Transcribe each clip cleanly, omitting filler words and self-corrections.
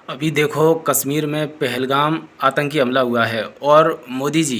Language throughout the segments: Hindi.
अभी देखो कश्मीर में पहलगाम आतंकी हमला हुआ है और मोदी जी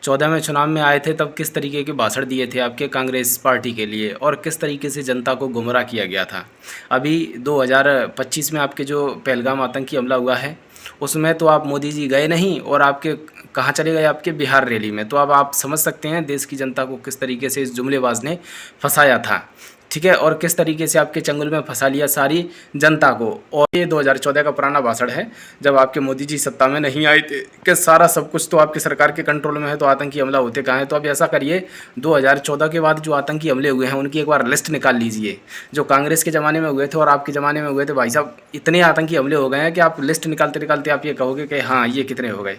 14 में चुनाव में आए थे तब किस तरीके के भाषण दिए थे आपके कांग्रेस पार्टी के लिए और किस तरीके से जनता को गुमराह किया गया था। अभी 2025 में आपके जो पहलगाम आतंकी हमला हुआ है उसमें तो आप मोदी जी गए नहीं और आपके कहाँ चले गए आपके बिहार रैली में। तो अब आप समझ सकते हैं देश की जनता को किस तरीके से इस जुमलेबाज ने फंसाया था, ठीक है, और किस तरीके से आपके चंगुल में फंसा लिया सारी जनता को। और ये 2014 का पुराना भाषण है जब आपके मोदी जी सत्ता में नहीं आए थे कि सारा सब कुछ तो आपकी सरकार के कंट्रोल में है तो आतंकी हमला होते कहाँ हैं। तो अब ऐसा करिए 2014 के बाद जो आतंकी हमले हुए हैं उनकी एक बार लिस्ट निकाल लीजिए, जो कांग्रेस के ज़माने में हुए थे और आपके ज़माने में हुए थे। भाई साहब इतने आतंकी हमले हो गए हैं कि आप लिस्ट निकालते निकालते आप ये कहोगे कि हाँ ये कितने हो गए।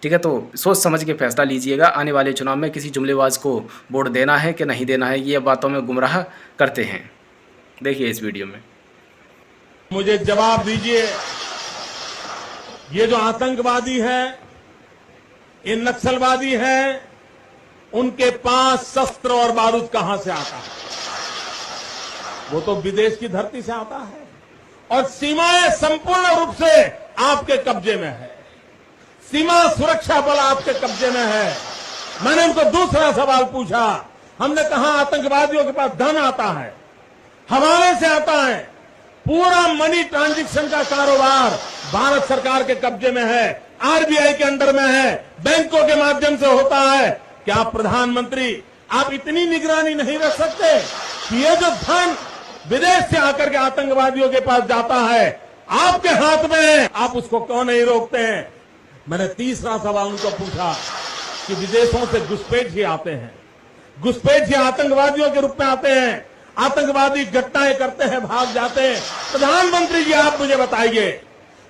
ठीक है, तो सोच समझ के फैसला लीजिएगा। आने वाले चुनाव में किसी जुमलेबाज को वोट देना है कि नहीं देना है, ये बातों में गुमराह करते हैं। देखिए इस वीडियो में। मुझे जवाब दीजिए, ये जो आतंकवादी है, ये नक्सलवादी है, उनके पास शस्त्र और बारूद कहां से आता है? वो तो विदेश की धरती से आता है और सीमाएं संपूर्ण रूप से आपके कब्जे में है। सीमा सुरक्षा बल आपके कब्जे में है। मैंने उनको दूसरा सवाल पूछा, हमने कहा आतंकवादियों के पास धन आता है, हवाले से आता है, पूरा मनी ट्रांजैक्शन का कारोबार भारत सरकार के कब्जे में है, आरबीआई के अंडर में है, बैंकों के माध्यम से होता है। क्या प्रधानमंत्री आप इतनी निगरानी नहीं रख सकते कि ये जो धन विदेश से आकर के आतंकवादियों के पास जाता है आपके हाथ में है, आप उसको क्यों नहीं रोकते हैं? मैंने तीसरा सवाल उनको पूछा कि विदेशों से घुसपैठ ही आते हैं, घुसपैठ ही आतंकवादियों के रूप में आते हैं, आतंकवादी घटनाएं करते हैं, भाग जाते हैं। प्रधानमंत्री जी आप मुझे बताइए,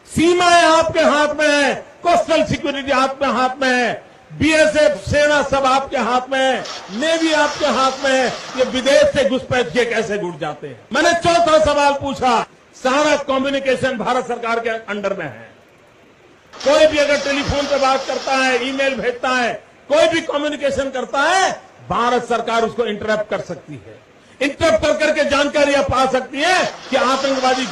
सीमाएं आपके हाथ में है, कोस्टल सिक्योरिटी आपके हाथ में है, बीएसएफ सेना सब आपके हाथ में है, नेवी आपके हाथ में है, ये विदेश से घुसपैठ के कैसे घुट जाते हैं? मैंने चौथा सवाल पूछा, सारा कम्युनिकेशन भारत सरकार के अंडर में है। कोई भी अगर टेलीफोन पे बात करता है, ईमेल भेजता है, कोई भी कम्युनिकेशन करता है, भारत सरकार उसको इंटरप्ट कर सकती है। इंटरप्ट कर करके जानकारियां पा सकती है कि आतंकवादी